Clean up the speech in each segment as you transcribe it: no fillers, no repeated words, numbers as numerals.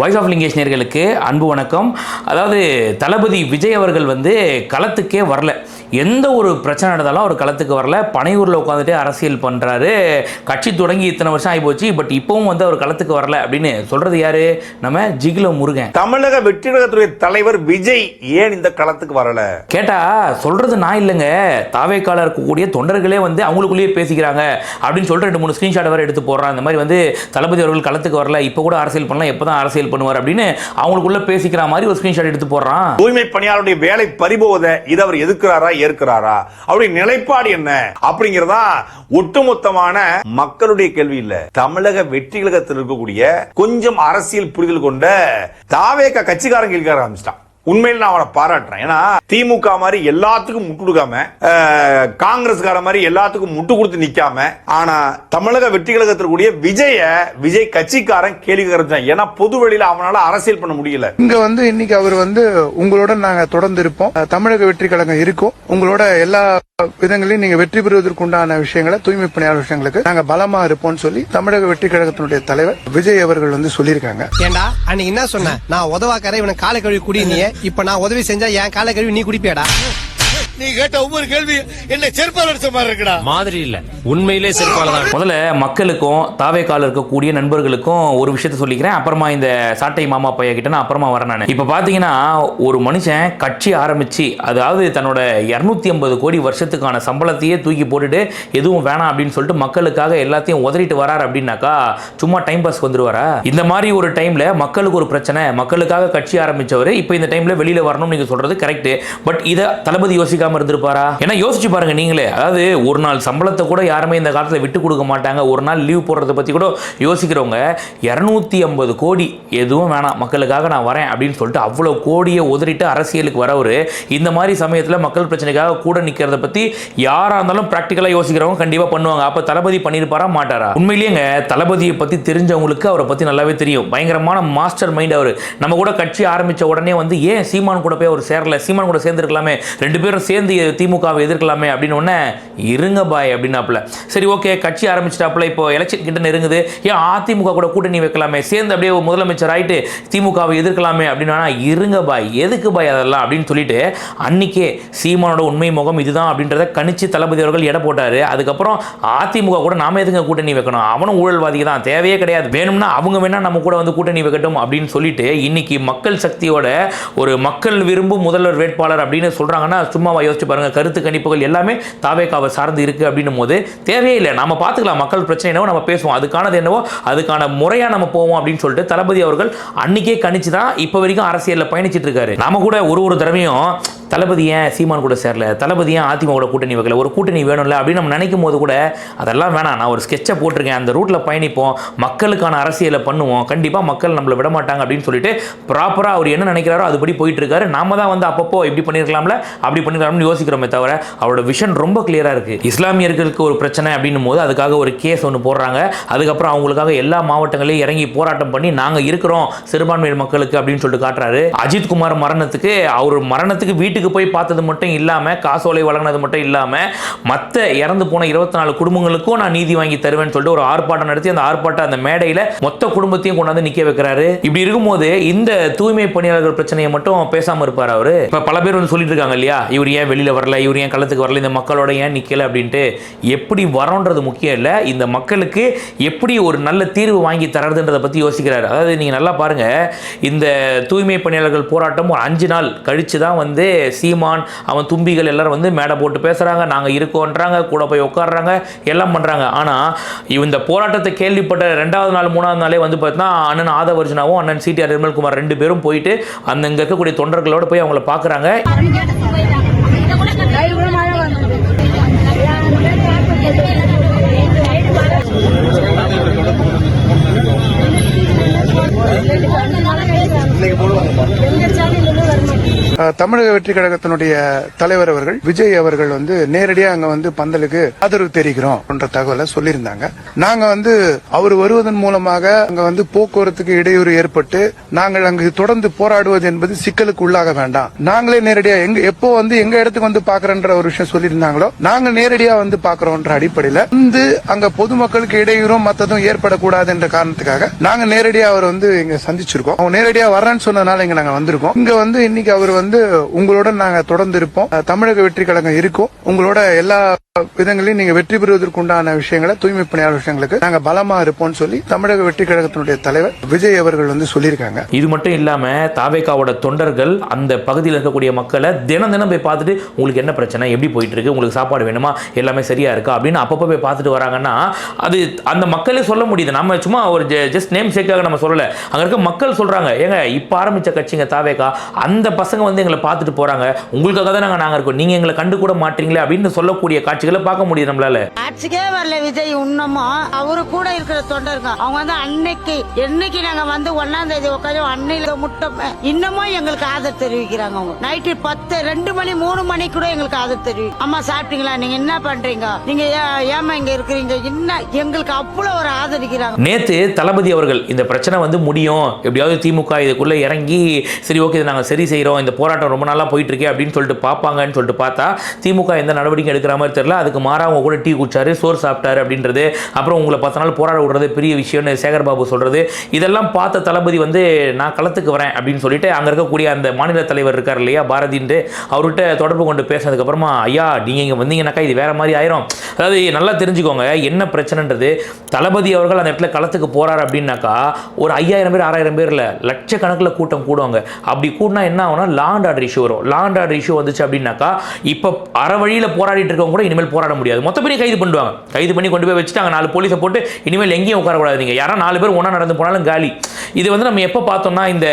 Voice of Lingesh நேயர்களுக்கு அன்பு வணக்கம். அதாவது தளபதி விஜய் அவர்கள் வந்து களத்துக்கே வரல. எந்த ஒரு பிரச்சனை நடந்தாலும் அவர் களத்துக்கு வரல. பனையூரில் உட்காந்துட்டு அரசியல் பண்ணுறாரு. கட்சி தொடங்கி இத்தனை வருஷம் ஆகி போச்சு, பட் இப்பவும் வந்து அவர் களத்துக்கு வரல அப்படின்னு சொல்றது யாரு? நம்ம ஜிகில முருகன். தமிழக வெற்றி கழகத்துடைய தலைவர் விஜய் ஏன் இந்த களத்துக்கு வரல கேட்டா சொல்றது நான் இல்லைங்க, தாவேக்கால இருக்கக்கூடிய தொண்டர்களே வந்து அவங்களுக்குள்ளேயே பேசிக்கிறாங்க அப்படின்னு சொல்லிட்டு 2-3 ஸ்கிரீன்ஷாட் வர எடுத்து போடுறாங்க. இந்த மாதிரி வந்து தளபதி அவர்கள் களத்துக்கு வரல, இப்போ கூட அரசியல் பண்ணலாம், எப்பதான் அரசியல் பண்ணுவார் அப்படின்னு அவங்களுக்குள்ள பேசிக்கிற மாதிரி ஒரு ஸ்கிரீன்ஷாட் எடுத்து போடுறான். தூய்மை பணியாளருடைய வேலை பறிபோவதை இதை அவர் எதிர்க்கிறாரா ஏற்கிறாரா, அவருடைய நிலைப்பாடு என்ன அப்படிங்கிறதா ஒட்டுமொத்தமான மக்களுடைய கேள்வி இல்ல. தமிழக வெற்றி கழகத்தில் இருக்கக்கூடிய கொஞ்சம் அரசியல் புரிதல் கொண்ட தாவேக கட்சிக்காரங்க கேட்க ஆரம்பிச்சிட்டான். உண்மையில் நான் அவனை பாராட்டுறேன். ஏன்னா திமுக மாதிரி எல்லாத்துக்கும் முட்டு கொடுக்காம, காங்கிரஸ்கார மாதிரி எல்லாத்துக்கும் முட்டு கொடுத்து நிக்காம, ஆனா தமிழக வெற்றி கழகத்தில் கூடிய விஜய் கட்சிக்காரன் கேள்வி கேட்கிறான். ஏன்னா பொது வெளியில அவனால அரசியல் பண்ண முடியல. இங்க வந்து இன்னைக்கு அவர் வந்து உங்களோட நாங்க தொடர்ந்து இருப்போம், தமிழக வெற்றி கழகம் இருக்கும், உங்களோட எல்லா விதங்களையும் நீங்க வெற்றி பெறுவதற்கு உண்டான விஷயங்களை, தூய்மை பணியாளர் விஷயங்களுக்கு நாங்க பலமா இருப்போம்னு சொல்லி தமிழக வெற்றி கழகத்தினுடைய தலைவர் விஜய் அவர்கள் வந்து சொல்லியிருக்காங்க. ஏண்டா அன்னைக்கு என்ன சொன்ன? நான் உதவாக்கற இவனை காலை கழுவி குடி, நீ இப்ப நான் உதவி செஞ்சா என் காலை கழுவி நீ குடிப்பியாடா? நீ கேட்ட ஒவ்வொரு கேள்வி என்ன செருப்பால அடிச்ச மாதிரி இருக்குடா. மாதிரி இல்ல, உண்மையிலே செருப்பால தான். முதல்ல மக்களுக்கும் தாவேக்கால இருக்கக்கூடிய நண்பர்களுக்கும் ஒரு விஷயத்த சொல்லிக்கிறேன், அப்புறமா இந்த சாட்டை மாமா பைய கிட்ட நான் அப்புறமா வரேன். நான் இப்ப பாத்தீங்கன்னா ஒரு மனுஷன் கட்சி ஆரம்பிச்சு, அதாவது தன்னோட 250 கோடி வருஷத்துக்கான சம்பளத்தையே தூக்கி போட்டுட்டு எதுவும் வேணாம் அப்படின்னு சொல்லிட்டு மக்களுக்காக எல்லாத்தையும் உதறிட்டு வராரு அப்படின்னாக்கா சும்மா டைம் பாஸ் வந்துருவாரா? இந்த மாதிரி ஒரு டைம்ல மக்களுக்கு ஒரு பிரச்சனை, மக்களுக்காக கட்சி ஆரம்பிச்சவர் இப்ப இந்த டைம்ல வெளியில வரணும் நீங்க சொல்றது கரெக்ட். பட் இத தளபதி யோசிக்காம இருந்திருப்பாரா? ஏன்னா யோசிச்சு பாருங்க நீங்களே. அதாவது ஒரு நாள் சம்பளத்தை கூட யாருமே இந்த காலத்துல விட்டு கொடுக்க மாட்டாங்க. ஒரு நாள் லீவ் போடுறத பத்தி கூட யோசிக்கிறவங்க 250 கோடி எதுவும் வேணாம், மக்களுக்காக நான் வரேன் அப்படின்னு சொல்லிட்டு அவ்வளவு கோடியை உதறிட்டு அரசியலுக்கு வரவரு இந்த மாதிரி சமயத்துல மக்கள் பிரச்சனைக்காக கூட நிக்கிறத பத்தி யாரா இருந்தாலும் பிராக்டிகலா யோசிக்கிறவங்க கண்டிப்பா பண்ணுவாங்க. அப்ப தளபதி பண்ணிருப்பாரா மாட்டாரா? உண்மையிலேயே தளபதியை பத்தி தெரிஞ்சவங்களுக்கு அவரை பத்தி நல்லாவே தெரியும். பயங்கரமான மாஸ்டர் மைண்ட் அவரு. நம்ம கூட கட்சி ஆரம்பிச்ச உடனே வந்து ஏன் சீமான் கூட போய் அவர் சேரல, சீமான் கூட சேர்ந்து இருக்கலாமே, 2 பேரும் சேர்ந்து திமுகவை எதிர்க்கலாமே அப்படின்னு ஒண்ணு இருங்க பாய் அப்படின்னாப்ல. சரி ஓகே, கட்சி ஆரம்பிச்சிட்டாப்ல, இப்போ எலெக்ஷன் கிட்ட நெருங்குது, ஏன் அதிமுக கூட கூட்டணி வைக்கலாமே, சேர்ந்து அப்படியே முதலமைச்சர் ஆயிட்டு திமுகவை எதிர்க்கலாமே அப்படின்னு இருங்க பாய், எதுக்கு பாய் அதெல்லாம் அப்படின்னு சொல்லிட்டு அன்னைக்கே சீமானோட உண்மை முகம் இதுதான் அப்படின்றத கணிச்சு தளபதி அவர்கள் எடை போட்டாரு. அதுக்கப்புறம் அதிமுக கூட நாம எதுங்க கூட்டணி வைக்கணும், அவனும் ஊழல்வாதி தான், தேவையே கிடையாது, வேணும்னா அவங்க வேணா நம்ம கூட வந்து கூட்டணி வைக்கட்டும் அப்படின்னு சொல்லிட்டு இன்னைக்கு மக்கள் சக்தியோட ஒரு மக்கள் விரும்பும் முதல்வர் வேட்பாளர் அப்படின்னு சொல்றாங்கன்னா சும்மா யோசிச்சு பாருங்க. கருத்து கணிப்புகள் எல்லாமே தாவேக்காவை சார்ந்து இருக்கு அப்படின்னும் போது தேவையே இல்லை, நம்ம பார்த்துக்கலாம், மக்கள் பிரச்சனை என்னவோ நம்ம பேசுவோம், அதுக்கானது என்னவோ அதுக்கான முறையா நம்ம போவோம் அப்படின்னு சொல்லிட்டு தளபதி அவர்கள் அன்னைக்கே கணிச்சு தான் இப்போ வரைக்கும் அரசியலில் பயணிச்சிட்டு இருக்காரு. நாம கூட ஒரு தடவையும் தளபதி ஏன் சீமான் கூட சேரல, தளபதி ஏன் அதிமுக கூட கூட்டணி வைக்கல, ஒரு கூட்டணி வேணும்ல அப்படின்னு நம்ம நினைக்கும் போது கூட அதெல்லாம் வேணாம், நான் ஒரு ஸ்கெட்சை போட்டிருக்கேன், அந்த ரூட்ல பயணிப்போம், மக்களுக்கான அரசியலை பண்ணுவோம், கண்டிப்பா மக்கள் நம்மளை விட மாட்டாங்க அப்படின்னு சொல்லிட்டு ப்ராப்பரா அவர் என்ன நினைக்கிறாரோ அதுபடி போயிட்டு இருக்காரு. நாம தான் வந்து அப்பப்போ இப்படி பண்ணிருக்கலாம்ல அப்படி பண்ணிருக்கலாம்னு யோசிக்கிறோமே தவிர அவரோட விஷன் ரொம்ப கிளியரா இருக்கு. இஸ்லாமியர்களுக்கு ஒரு பிரச்சனை அப்படின்னும் போது அதுக்காக ஒரு கேஸ் ஒன்று போடுறாங்க. அதுக்கப்புறம் அவங்களுக்காக எல்லா மாவட்டங்களையும் இறங்கி போராட்டம் பண்ணி நாங்க இருக்கிறோம் சிறுபான்மையினர் மக்களுக்கு அப்படின்னு சொல்லிட்டு காட்டுறாரு. அஜித் குமார் மரணத்துக்கு அவர் மரணத்துக்கு வீட்டுக்கு போய் பார்த்தது மட்டும் இல்லாம, காசோலை வழங்கினது மட்டும் இல்லாம, மற்ற இறந்து போன 24 குடும்பங்களுக்கும் நான் நீதி வாங்கி தருவேன்னு சொல்லிட்டு ஒரு ஆர்ப்பாட்டம் நடத்தி அந்த ஆர்ப்பாட்டம் அந்த மேடையில மொத்த குடும்பத்தையும் கொண்டாந்து நிக்க வைக்கிறாரு. இப்படி இருக்கும்போது இந்த தூய்மை பணியாளர்கள் பிரச்சனையை மட்டும் பேசாம இருப்பார் அவரு. இப்ப பல பேர் வந்து சொல்லிட்டு இருக்காங்க இல்லையா, இவர் ஏன் வெளியில வரல, இவர் ஏன் களத்துக்கு வரல, இந்த மக்களோட ஏன் நிக்கல அப்படின்ட்டு. எப்படி வரோன்றது முக்கியம் இல்ல, இந்த மக்களுக்கு எப்படி ஒரு நல்ல தீர்வு வாங்கி தரதுன்றதை பத்தி யோசிக்கிறாரு. அதாவது நீங்க நல்லா பாருங்க, இந்த தூய்மை பணியாளர்கள் போராட்டம் ஒரு 5 நாள் கழிச்சு தான் வந்து சீமான் அவன் தும்பிகள் எல்லாரும் வந்து மேடை போட்டு பேசுறாங்க, நாங்க இருக்கோன்றாங்க, கூட போய் உட்கார்றாங்க, எல்லாம் பண்றாங்க. ஆனா இந்த போராட்டத்தை கேள்விப்பட்ட 2வது நாள் 3வது நாளே வந்து பார்த்தா அண்ணன் ஆதவர்ஜனாவும் அண்ணன் சிடிஆர் நிர்மல்குமார் 2 பேரும் போயிட்டு அந்த இங்க இருக்கக்கூடிய தொண்டர்களோட போய் அவங்கள பாக்குறாங்க. தமிழக வெற்றி கழகத்தினுடைய தலைவர் அவர்கள் விஜய் அவர்கள் வந்து நேரடியா அங்க வந்து பந்தலுக்கு ஆதரவு தெரிவிக்கிறோம் என்ற தகவலை சொல்லியிருந்தாங்க. நாங்க வந்து அவர் வருவதன் மூலமாக அங்க வந்து போக்குவரத்துக்கு இடையூறு ஏற்பட்டு நாங்கள் அங்கு தொடர்ந்து போராடுவது என்பது சிக்கலுக்கு உள்ளாக வேண்டாம். நாங்களே நேரடியா எப்போ வந்து எங்க இடத்துக்கு வந்து பாக்குறன்ற ஒரு விஷயம் சொல்லியிருந்தாங்களோ நாங்கள் நேரடியா வந்து பாக்குறோம்ன்ற அடிப்படையில வந்து அங்க பொதுமக்களுக்கு இடையூறும் மத்ததும் ஏற்படக்கூடாது என்ற காரணத்துக்காக நாங்க நேரடியா அவர் வந்து இங்க சந்திச்சிருக்கோம். அவங்க நேரடியா வர்றேன்னு சொன்னதுனால இங்க நாங்க வந்திருக்கோம். இங்க வந்து இன்னைக்கு அவர் வந்து உங்களுடன் நாங்க தொடர்ந்து இருப்போம். தமிழக வெற்றி கழகம் இருக்கும். உங்களோட எல்லா விதங்களையும் நீங்க வெற்றி பெறுவதற்குண்டான விஷயங்களை தூய்மை பணியாளர் விஷயங்களுக்கு நாங்க பலமா இருப்போம்னு சொல்லி தமிழக வெற்றி கழகத்தினுடைய தலைவர் விஜய் அவர்கள் வந்து சொல்லியிருக்காங்க. இது மட்டும் இல்லாம தாவேகாவோட தொண்டர்கள் அந்த பகுதியில் இருக்கக்கூடிய மக்களை தினம் தினம் போய் பார்த்துட்டு உங்களுக்கு என்ன பிரச்சனை, எப்படி போயிட்டு இருக்கு, உங்களுக்கு சாப்பாடு வேணுமா, எல்லாமே சரியா இருக்கா அப்படின்னு அப்பப்போ போய் பார்த்துட்டு வராங்கன்னா அது அந்த மக்களே சொல்ல முடியுது. நம்ம சும்மா ஒரு ஜஸ்ட் நேம் சேக்காக நம்ம சொல்லல. அங்க இருக்க மக்கள் சொல்றாங்க, ஏங்க இப்ப ஆரம்பிச்ச கட்சிங்க தாவேகா, அந்த பசங்க வந்து எங்களை பார்த்துட்டு போறாங்க, உங்களுக்காக தான் நாங்க இருக்கோம், நீங்க எங்களை கண்டு கூட மாட்டீங்களே அப்படின்னு சொல்லக்கூடிய காட்சிகளை பார்க்க முடியுது நம்மளால. ஆட்சிக்கே வரல விஜய், இன்னமும் அவரு கூட இருக்கிற தொண்டர்கள் அவங்க வந்து என்னைக்கு நாங்க வந்து 1ஆம் தேதி உட்காந்து அன்னையில முட்டை இன்னமும் எங்களுக்கு ஆதரவு தெரிவிக்கிறாங்க. அவங்க நைட்டு 10, 2 மணி 3 மணி கூட எங்களுக்கு ஆதரவு தெரிவிக்கும். அம்மா சாப்பிட்டீங்களா, நீங்க என்ன பண்றீங்க, நீங்க ஏமா இங்க இருக்கிறீங்க, என்ன எங்களுக்கு அவ்வளவு ஒரு ஆதரிக்கிறாங்க. நேத்து தளபதி அவர்கள் இந்த பிரச்சனை வந்து முடியும், எப்படியாவது திமுக இதுக்குள்ள இறங்கி சரி ஓகே நாங்க சரி செய்யறோம், இந்த போராட்டம் ரொம்ப நாளா போயிட்டு இருக்கே அப்படின்னு சொல்லிட்டு பாப்பாங்கன்னு சொல்லிட்டு பார்த்தா திமுக எந்த நடவடிக்கை எடுக்கிற மாதிரி தெரியல. அதுக்கு மாறா அவங்க கூட டீ குடிச்சாரு, சோறு சாப்பிட்டாரு அப்படின்றது, அப்புறம் உங்களை 10 நாள் போராட விடுறது பெரிய விஷயம்னு சேகர் பாபு சொல்றது, இதெல்லாம் பார்த்த தளபதி வந்து நான் களத்துக்கு வரேன் அப்படின்னு சொல்லிட்டு அங்க இருக்கக்கூடிய அந்த மாநில தலைவர் இருக்கார் இல்லையா பாரதின்னு, அவர்கிட்ட தொடர்பு கொண்டு பேசினதுக்கு அப்புறமா ஐயா நீங்க இங்க வந்தீங்கன்னாக்கா இது வேற மாதிரி ஆயிரும். அதாவது நல்லா தெரிஞ்சுக்கோங்க என்ன பிரச்சனைன்றது. தளபதி அவர்கள் அந்த இடத்துல களத்துக்கு போறாரு அப்படின்னாக்கா ஒரு 5000 பேர் 6000 பேர் இல்ல, லட்சக்கணக்கில் கூட்டம் கூடுவாங்க. அப்படி கூட்டினா என்ன ஆகும்னா லா அண்ட் ஆர்டர் இஷ்யூ வரும். லா அண்ட் ஆர்டர் இஷ்யூ வந்துச்சு அப்படின்னாக்கா இப்ப அற வழியில போராடிட்டு இருக்கவங்க கூட இனிமேல் போராட முடியாது, மொத்த பேரையும் கைது பண்ணுவாங்க. கைது பண்ணி கொண்டு போய் வச்சுட்டு அங்கே 4 போலீஸை போட்டு இனிமேல் எங்கேயும் உட்காரக்கூடாது, நீங்கள் யாரா 4 பேர் ஒன்றா நடந்து போனாலும் காலி. இது வந்து நம்ம எப்போ பார்த்தோம்னா இந்த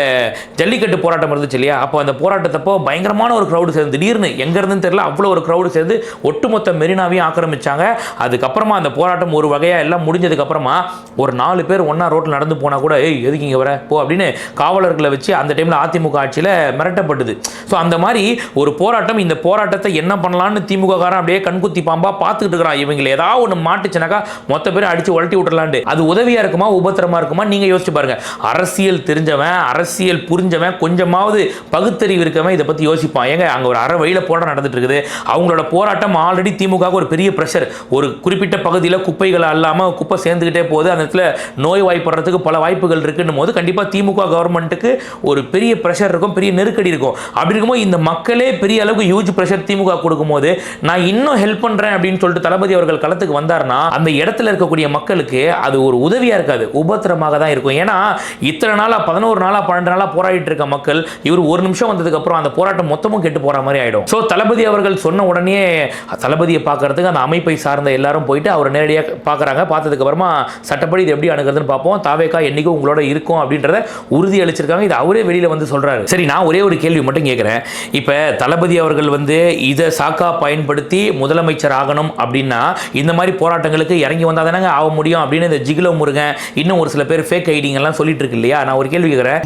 ஜல்லிக்கட்டு போராட்டம் இருந்துச்சு இல்லையா, அப்போ அந்த போராட்டத்தப்போ பயங்கரமான ஒரு க்ரௌடு சேர்ந்து திடீர்னு எங்க இருந்துன்னு தெரியல அவ்வளோ ஒரு க்ரௌடு சேர்ந்து ஒட்டுமொத்த மெரினாவையும் ஆக்கிரமிச்சாங்க. அதுக்கப்புறமா அந்த போராட்டம் ஒரு வகையாக எல்லாம் முடிஞ்சதுக்கு அப்புறமா ஒரு 4 பேர் ஒன்றா ரோட்டில் நடந்து போனால் கூட ஏய் எதுக்கு இங்கே வர போ அப்படின்னு காவலர்களை வச்சு அந்த டைமில் அதிமுக ஆட்சியில் மிரட்டப்பட்டது. ஸோ அந்த மாதிரி ஒரு போராட்டம், இந்த போராட்டத்தை என்ன பண்ணலான்னு திமுக காரன் அப்படியே கண்குத்தி பாம்பா பார்த்துக்கிட்டு இருக்கிறான். இவங்களை ஏதாவது ஒன்று மாட்டுச்சுனாக்கா மொத்த பேரும் அடிச்சு உழட்டி விட்டுலாண்டு. அது உதவியா இருக்குமா உபத்திரமா இருக்குமா நீங்க யோசிச்சு பாருங்க. அரசியல் தெரிஞ்சவன், அரசியல் புரிஞ்சவன், கொஞ்சமாவது பகுத்தறிவு இருக்கவன் இதை பத்தி யோசிப்பான். ஏங்க அங்க ஒரு அரை வழியில போராட்டம் நடந்துட்டு இருக்குது, அவங்களோட போராட்டம் ஆல்ரெடி திமுக ஒரு பெரிய பிரஷர், ஒரு குறிப்பிட்ட பகுதியில் குப்பைகள் அல்லாம குப்பை சேர்ந்துகிட்டே போகுது, அந்த இடத்துல நோய் வாய்ப்படுறதுக்கு பல வாய்ப்புகள் இருக்குன்னும் போது கண்டிப்பா திமுக கவர்மெண்ட்டுக்கு ஒரு பெரிய பிரஷர் இருக்கும், பெரிய நெருக்கடி இருக்கும். அப்படி இருக்கும்போது இந்த மக்களே பெரிய அளவுக்கு ஹியூஜ் பிரஷர் திமுக கொடுக்கும் போது நான் இன்னும் ஹெல்ப் பண்றேன் அப்படின்னு சொல்லிட்டு தளபதி அவர்கள் களத்துக்கு வந்தார்னா அந்த இடத்துல இருக்கக்கூடிய மக்களுக்கு அது ஒரு உதவியா இருக்காது, உபத்திரமாக தான் இருக்கும். ஏன்னா இத்தனை நாளா 11 நாளா 12 நாளா போராடிட்டு இருக்க மக்கள் இவர் ஒரு நிமிஷம் வந்ததுக்கு அப்புறம் அந்த போராட்டம் மொத்தமும் கெட்டு போற மாதிரி ஆயிடும். சோ தளபதி அவர்கள் சொன்ன உடனே தளபதியை பார்க்கறதுக்கு அந்த அமைப்பை சார்ந்த எல்லாரும் போயிட்டு அவர் நேரடியாக பார்க்கறாங்க. பார்த்ததுக்கு அப்புறமா சட்டப்படி இது எப்படி அணுகிறதுன்னு பார்ப்போம், தாவேகா என்னைக்கும் உங்களோட இருக்கும் அப்படின்றத உறுதி அளிச்சிருக்காங்க. இது அவரே வெளியில வந்து சொல்றாரு. சரி நான் ஒரே ஒரு கேள்வி மட்டும் கேட்கிறேன். இப்ப தளபதி அவர்கள் வந்து இதை சாக்கா பயன்படுத்தி முதலமைச்சர் ஆகணும் அப்படின்னா இந்த மாதிரி போராட்டங்களுக்கு இறங்கி வந்தா தானே ஆக முடியும் அப்படின்னு இந்த ஜிகிலோ முருகன் இன்னும் ஒரு சில பேர் ஃபேக் ஐடிங்க எல்லாம் சொல்லிட்டு இருக்கு இல்லையா. நான் ஒரு கேள்வி கேட்கிறேன்.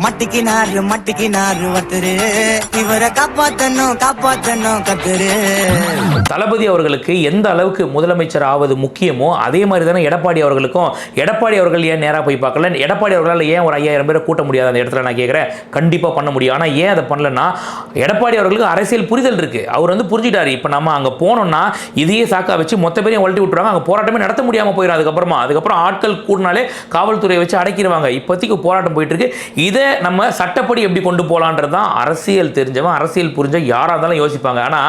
தளபதி அவர்களுக்கு எந்த அளவுக்கு முதலமைச்சர் ஆவது முக்கியமோ அதே மாதிரி தானே எடப்பாடி அவர்களுக்கும். எடப்பாடி அவர்கள் ஏன் நேரா போய் பார்க்கல, எடப்பாடி அவர்களால் ஏன் ஒரு 5000 பேரை கூட்ட முடியாது அந்த இடத்துல நான் கேட்கிறேன். கண்டிப்பா பண்ண முடியும். ஆனா ஏன் அதை பண்ணலன்னா எடப்பாடி அவர்களுக்கு அரசியல் புரிதல் இருக்கு. அவர் வந்து புரிஞ்சுட்டாரு இப்ப நம்ம அங்க போனோம்னா இதையே சாக்கா வச்சு மொத்த பேரையும் உழட்டி விட்டுருவாங்க, அங்க போராட்டமே நடத்த முடியாம போயிடும். அதுக்கப்புறம் ஆட்கள் கூடினாலே காவல்துறையை வச்சு அடைக்கிடுவாங்க. இப்போதைக்கு போராட்டம் போயிட்டு இருக்கு. இதை நம்ம சட்டப்படி எப்படி கொண்டு போலான்றதுதான் அரசியல் தெரிஞ்சவன், அரசியல் புரிஞ்ச யாரா இருந்தாலும் யோசிப்பாங்க. ஆனா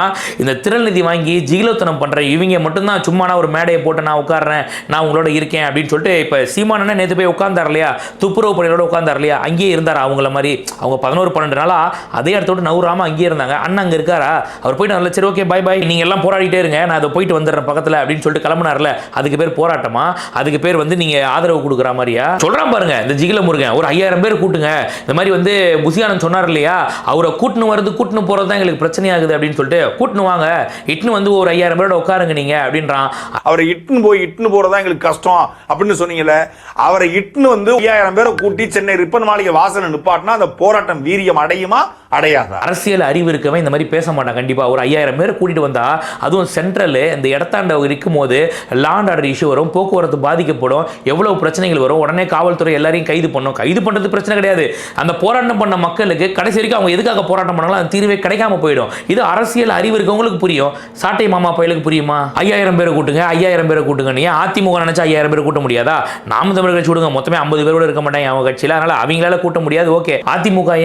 இந்த திரள் நிதி வாங்கி ஜிகிலோத்தனம் பண்ற இவங்க மட்டும்தான் சும்மா நான் ஒரு மேடையை போட்டு நான் உட்கார்றேன், நான் உங்களோட இருக்கேன் அப்படின்னு சொல்லிட்டு இப்ப சீமானே நேற்று போய் உட்கார்ந்தார் இல்லையா, துப்புரவு பணியோட உட்கார்ந்தார் இல்லையா, அங்கேயே இருந்தார். அவங்கள மாதிரி அவங்க 11-12 நாளா அதே இடத்தோடு நவுறாம அங்கேயே இருந்தாங்க. அண்ணன் அங்க இருக்காரா, அவர் போயிட்டு நல்ல சரி ஓகே பை பை நீங்க எல்லாம் போராடிட்டே இருங்க, நான் அதை போயிட்டு வந்துடுறேன் பக்கத்துல அப்படின்னு சொல்லிட்டு கிளம்புனார்ல. அதுக்கு பேர் போராட்டமா? அதுக்கு பேர் வந்து நீங்க ஆதரவு கொடுக்குற மாதிரியா சொல்றான் பாருங்க இந்த ஜிகில முருகன். ஒரு 5000 பேர் கூட்டுங்க. இந்த மாதிரி வந்து புசியானந்த் சொன்னார் இல்லையா, அவரை கூட்டுன்னு போறது தான் எங்களுக்கு பிரச்சனையாகுது அப்படின்னு சொல்லிட்டு கூட்டுன்னு வாங்க, இட்டுன்னு வந்து ஒரு 5000 பேரோட உட்காருங்க நீங்க அப்படின்றான். அவரை இட்டுன்னு போறதா எங்களுக்கு கஷ்டம் அப்படின்னு சொன்னீங்கல்ல, அவரை இட்டுன்னு வந்து 5000 பேரை கூட்டி சென்னை ரிப்பன் மாளிகை வாசல் நிப்பாட்டினா அந்த போராட்டம் வீரியம் அடையுமா அடையாதா? அரசியல் அறிவு இருக்கவன் இந்த மாதிரி பேச மாட்டான் கண்டிப்பா. ஒரு 5000 பேர் கூட்டிட்டு வந்தா, அதுவும் சென்ட்ரல் இந்த இடத்தாண்ட இருக்கும் போது லா அண்ட் ஆர்டர் இஷ்யூ வரும், போக்குவரத்து பாதிக்கப்படும், எவ்வளவு பிரச்சனைகள் வரும். உடனே காவல்துறை எல்லாரையும் கைது பண்ணும். கைது பண்றது பிரச்சனை கிடையாது. அந்த போராட்டம் பண்ண மக்களுக்கு கடைசி வரைக்கும் அவங்க எதுக்காக போராட்டம் பண்ணாலும் அந்த தீர்வே கிடைக்காம போயிடும். இது அரசியல் அறிவு இருக்கவங்களுக்கு புரியும். சாட்டை மாமா பயலுக்கு புரியுமா? 5000 பேரை கூட்டுங்க, 5000 பேரை கூட்டுங்க. நீ அதிமுக நினைச்சா 5000 பேரை கூட்ட முடியாதா? நாம் தமிழர் கட்சி விடுங்க, மொத்தமே 50 பேரோட இருக்க மாட்டாங்க அவங்க கட்சியில, அதனால அவங்களால கூட்ட முடியாது. ஓகே, அதிமுக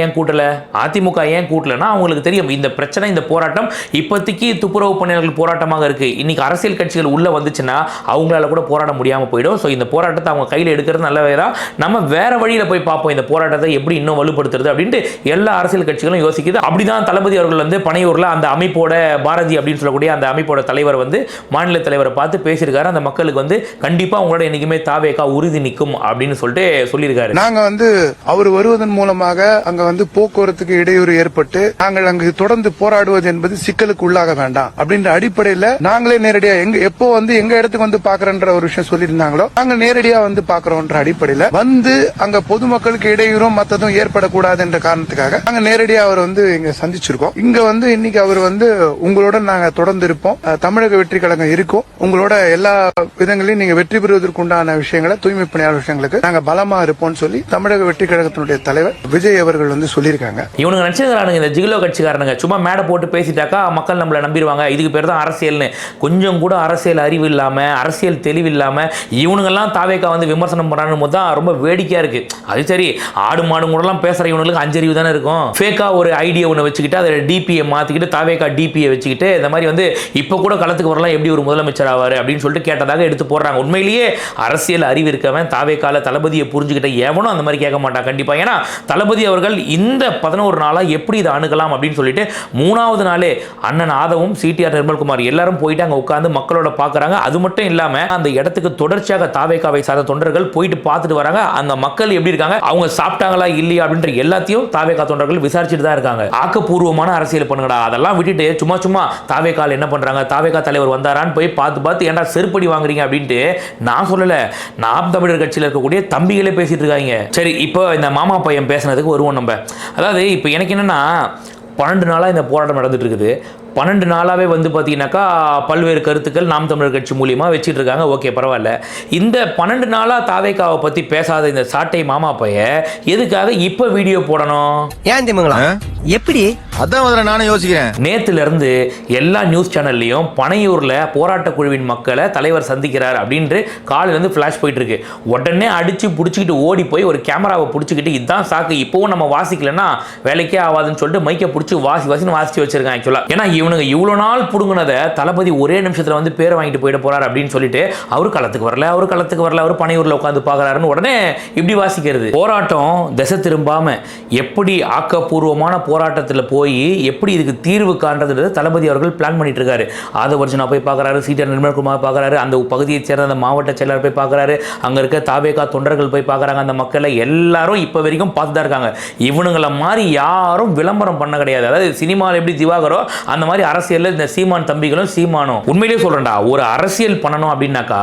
ஏன் கூட்டலன்னா அவங்களுக்கு தெரியும் இந்த பிரச்சனை, இந்த போராட்டம் இப்போதைக்கு துப்புரவு பணியாளர்கள் போராட்டமாக இருக்கு. இன்னைக்கு அரசியல் கட்சிகள் உள்ள வந்துச்சுன்னா அவங்களால கூட போராட முடியாம போயிடும். ஸோ இந்த போராட்டத்தை அவங்க கையில் எடுக்கிறது நல்லவே தான். நம்ம வேற வழியில போய் பார்ப்போம் இந்த போராட்டத்தை எப்படி இன்னும் வலுப்படுத்துறது அப்படின்ட்டு எல்லா அரசியல் கட்சிகளும் யோசிக்குது. அப்படிதான் தளபதி அவர்கள் வந்து பனையூர்ல அந்த அமைப்போட பாரதி அப்படின்னு சொல்லக்கூடிய அந்த அமைப்போட தலைவர் வந்து மாநில தலைவரை பார்த்து பேசியிருக்காரு. அந்த மக்களுக்கு வந்து கண்டிப்பா உங்களோட என்னைக்குமே தாவேகா உறுதி நிற்கும் அப்படின்னு சொல்லிட்டு சொல்லியிருக்காரு. நாங்க வந்து அவர் வருவதன் மூலமாக அங்க வந்து போக்குவரத்துக்கு இடையூறு ஏற்பட்டு நாங்கள் அங்கு தொடர்ந்து போராடுவது என்பது சிக்கலுக்கு உள்ளாக வேண்டாம் அப்படின்ற அடிப்படையில் நாங்களே நேரடியா எப்போ வந்து எங்க இடத்துக்கு வந்து பாக்குறன்ற ஒரு விஷயம் சொல்லியிருந்தாங்களோ நாங்க நேரடியா வந்து பாக்குறோம்ன்ற அடிப்படையில் வந்து அங்க பொதுமக்களுக்கு இடையூறும் மற்றதும் ஏற்படக்கூடாது என்ற காரணத்துக்காக நாங்க நேரடியா அவர் வந்து இங்க சந்திச்சிருக்கோம். இங்க வந்து இன்னைக்கு அவர் வந்து உங்களுடன் நாங்க தொடர்ந்து இருப்போம், தமிழக வெற்றி கழகம் இருக்கும், உங்களோட எல்லா விதங்களையும் நீங்க வெற்றி பெறுவதற்குண்டான விஷயங்களை தூய்மை பணியாளர் விஷயங்களுக்கு நாங்க பலமா இருப்போம்னு சொல்லி தமிழக வெற்றி கழகத்தினுடைய தலைவர் விஜய் அவர்கள் வந்து சொல்லியிருக்காங்க. இவனுங்க நினைச்சிருக்கானுங்க இந்த ஜிகிலோ கட்சிக்காரனுங்க சும்மா மேடை போட்டு பேசிட்டாக்கா மக்கள் நம்மளை நம்பிடுவாங்க, இதுக்கு பேர் தான் அரசியல்னு. கொஞ்சம் கூட அரசியல் அறிவு இல்லாம, அரசியல் தெளிவு இல்லாம இவனுங்கெல்லாம் தாவேக்கா வந்து விமர்சனம் பண்றான்னு போது தான் ரொம்ப வேடிக்கையா இருக்கு. அது சரி, ஆடு மாடு கூடலாம் பேசுற இவனுங்களுக்கு 5 அறிவு தானே இருக்கும். ஃபேக்கா ஒரு ஐடியா ஒன்று வச்சுக்கிட்டு அதை டிபியை மாத்திக்கிட்டு தாவேக்கா டிபியை வச்சுக்கிட்டு இந்த மாதிரி வந்து இப்போ கூட களத்துக்கு வரலாம் எப்படி ஒரு முதலமைச்சர் ஆவார் அப்படின்னு சொல்லிட்டு கேட்டதாக எடுத்து போடுறாங்க. உண்மையிலேயே அரசியல் அறிவு இருக்கவன் தாவேக்கால தளபதியை புரிஞ்சுக்கிட்ட எவனும் அந்த மாதிரி கேட்க மாட்டான் கண்டிப்பா. ஏன்னா தளபதி அவர்கள் இந்த 11 நாளா எப்படி இதை அணுகலாம் அப்படின்னு சொல்லிட்டு 3வது நாளே அண்ணன் ஆதவும் சிடிஆர் நிர்மல்குமார் எல்லாரும் போயிட்டு அங்க உட்கார்ந்து மக்களோட பாக்குறாங்க. அது மட்டும் இல்லாம அந்த இடத்துக்கு தொடர்ச்சியாக தாவேக்காவை சார்ந்த தொண்டர்கள் போயிட்டு பார்த்துட்டு வராங்க. அந்த மக்கள் எப்படி இருக்காங்க, அவங்க சாப்பிட்டாங்களா இல்லையா அப்படின்ற எல்லாத்தையும் தாவேக்கா தொண்டர்கள் விசாரிச்சுட்டு தான் இருக்காங்க. ஆக்கப்பூர்வமான அரசியல் பண்ணுங்கடா, அதெல்லாம் விட்டுட்டு சும்மா தாவேக்கால் என்ன பண்றாங்க, தாவேக்கா தலைவர் வந்தாரான்னு போய் பார்த்து ஏன்டா செருப்படி வாங்குறீங்க அப்படின்ட்டு நான் சொல்லல, நாம் தமிழர் கட்சியில் இருக்கக்கூடிய தம்பிகளே பேசிட்டு இருக்காங்க. சரி, இப்போ இந்த மாமா பையன் பேசினதுக்கு வருவோம் நம்ம. அதாவது இப்போ எனக்கு என்னன்னா 12 நாளாக இந்த போராட்டம் நடந்துட்டு இருக்குது. 12 நாளாவே வந்து பார்த்தீங்கன்னாக்கா பல்வேறு கருத்துக்கள் நாம் தமிழர் கட்சி மூலியமாக வச்சுட்டு இருக்காங்க. ஓகே, பரவாயில்ல. இந்த 12 நாளாக தாவேக்காவை பற்றி பேசாத இந்த சாட்டை மாமா பைய எதுக்காக இப்போ வீடியோ போடணும்? ஏன் திமுங்களா எப்படி? அதான் முதல்ல நானும் யோசிக்கிறேன். நேத்துல இருந்து எல்லா நியூஸ் சேனல்லையும் பனையூர்ல போராட்ட குழுவின் மக்களை தலைவர் சந்திக்கிறார் அப்படின்ட்டு காலிலிருந்து ஃபிளாஷ் போயிட்டு இருக்கு. உடனே அடிச்சு பிடிச்சிக்கிட்டு ஓடி போய் ஒரு கேமராவை பிடிச்சிக்கிட்டு இதுதான் சாக்கு, இப்போவும் நம்ம வாசிக்கலன்னா வேலைக்கே ஆகாதுன்னு சொல்லிட்டு மைக்கை பிடிச்சி வாசின்னு வாசிச்சு வச்சிருக்காங்க. ஆக்சுவலா ஏன்னா இவனுங்க இவ்வளோ நாள் புடுங்கினதை தளபதி ஒரே நிமிஷத்தில் வந்து பேரை வாங்கிட்டு போயிட போறாரு அப்படின்னு சொல்லிட்டு அவரு களத்துக்கு வரல, அவர் பனையூர்ல உட்காந்து பார்க்கறாருன்னு உடனே இப்படி வாசிக்கிறது. போராட்டம் திசை திரும்பாம எப்படி ஆக்கப்பூர்வமான போராட்டத்தில் போய் எப்படி இதுக்கு தீர்வு காண்றதுன்றது தளபதி அவர்கள் பிளான் பண்ணிட்டு இருக்காரு. ஆதவர்ஜுனா போய் பார்க்கறாரு, சிடிஆர் நிர்மல்குமார் பார்க்கறாரு, அந்த பகுதியை சேர்ந்த அந்த மாவட்ட செயலர் போய் பார்க்கறாரு, அங்க இருக்க தாவேகா தொண்டர்கள் போய் பார்க்கறாங்க. அந்த மக்களை எல்லாரும் இப்ப வரைக்கும் பார்த்துதான் இருக்காங்க. இவனுங்களை மாதிரி யாரும் விளம்பரம் பண்ண கிடையாது. அதாவது சினிமாவில் எப்படி திவாகரோ அந்த மாதிரி அரசியல் இந்த சீமான் தம்பிகளும் சீமானும். உண்மையிலேயே சொல்றேன்டா, ஒரு அரசியல் பண்ணணும் அப்படின்னாக்கா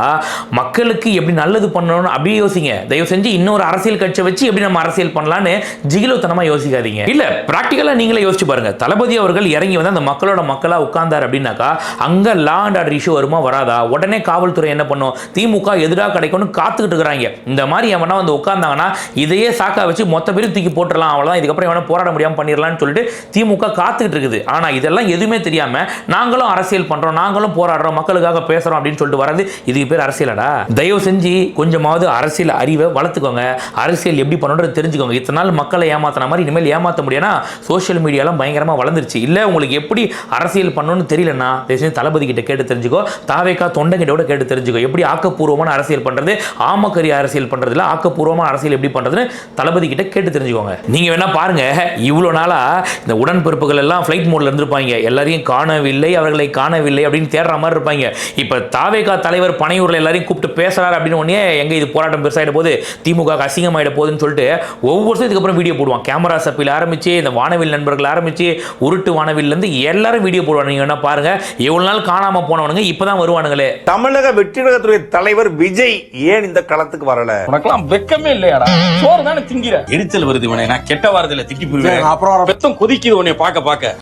மக்களுக்கு எப்படி நல்லது பண்ணணும் அப்படியே யோசிங்க. தயவு செஞ்சு இன்னொரு அரசியல் கட்சியை வச்சு எப்படி நம்ம அரசியல் பண்ணலான்னு ஜிகிலோத்தனமா யோசிக்காதீங்க. இல்ல பிராக்டிகலா நீங்களே யோசிச்சு பாருங்க. தளபதி அவர்கள் இறங்கி வந்து அந்த மக்களோட மக்களா உட்கார்ந்தார் அப்படின்னாக்கா அங்க லா அண்ட் ஆர்டர் இஷ்யூ வருமா வராதா? உடனே காவல்துறை என்ன பண்ணும், திமுக எதிராக கிடைக்கும்னு காத்துக்கிட்டு இருக்கிறாங்க. இந்த மாதிரி எவனா வந்து உட்கார்ந்தாங்கன்னா இதையே சாக்கா வச்சு மொத்த பேரும் தூக்கி போட்டுடலாம், அவ்வளவுதான், இதுக்கப்புறம் எவனா போராட முடியாம பண்ணிடலாம்னு சொல்லிட்டு திமுக காத்துக்கிட்டு இருக்குது. ஆனா இதெல்லாம் எதுவுமே தெரியாம நாங்களும் அரசியல் பண்றோம், நாங்களும் போராடுறோம், மக்களுக்காக பேசுறோம் அப்படின்னு சொல்லிட்டு வரது இதுக்கு பேர் அரசியலடா? தயவு செஞ்சு கொஞ்சமாவது அரசியல் அறிவை வளர்த்துக்கோங்க, அரசியல் எப்படி பண்ணணும்னு தெரிஞ்சுக்கோங்க. இத்தனை நாள் மக்களை ஏமாத்தின மாதிரி இனிமேல் ஏமாற்ற முடியும்னா சோஷியல் மீடியாலாம் பயங்கரமா வளர்ந்துருச்சு. இல்ல உங்களுக்கு எப்படி அரசியல் பண்ணணும்னு தெரியலன்னா தளபதி கிட்ட கேட்டு தெரிஞ்சுக்கோ, தாவேக்கா தொண்டை கிட்ட கேட்டு தெரிஞ்சுக்கோ. எப்படி ஆக்கப்பூர்வமான அரசியல் பண்றது, ஆமக்கரி அரசியல் பண்றதுல ஆக்கப்பூர்வமான அரசியல் எப்படி பண்றதுன்னு தளபதி கிட்ட கேட்டு தெரிஞ்சுக்கோங்க. நீங்க வேணா பாருங்க, இவ்வளவு நாளா இந்த உடன்பிறப்புகள் எல்லாம் ஃபிளைட் மோட்ல இருந்திருப்பாங்க, எல்லாரும் எல்லாரையும் காணவில்லை, அவர்களை காணவில்லை அப்படின்னு தேடுற மாதிரி இருப்பாங்க. இப்ப தாவேகா தலைவர் பனையூர்ல எல்லாரையும் கூப்பிட்டு பேசுறாரு அப்படின்னு உடனே எங்க இது போராட்டம் பெருசாயிட போது, திமுக அசிங்கமாயிட போகுதுன்னு சொல்லிட்டு ஒவ்வொரு இதுக்கு அப்புறம் வீடியோ போடுவான். கேமரா சப்பில் ஆரம்பிச்சு இந்த வானவில் நண்பர்கள் ஆரம்பிச்சு உருட்டு வானவில் இருந்து எல்லாரும் வீடியோ போடுவாங்க. நீங்க என்ன பாருங்க, எவ்வளவு நாள் காணாம போனவனுங்க இப்பதான் வருவானுங்களே. தமிழக வெற்றி கழகத்துடைய தலைவர் விஜய் ஏன் இந்த களத்துக்கு வரல? உனக்கெல்லாம் வெக்கமே இல்லையாடா? சோறு தானே திங்கிற. எரிச்சல் வருது இவனை, நான் கெட்ட வாரத்துல திட்டி போயிருவேன். அப்புறம் பெத்தம் கொதிக்குது உன்னை பார்க்க பார்க்க.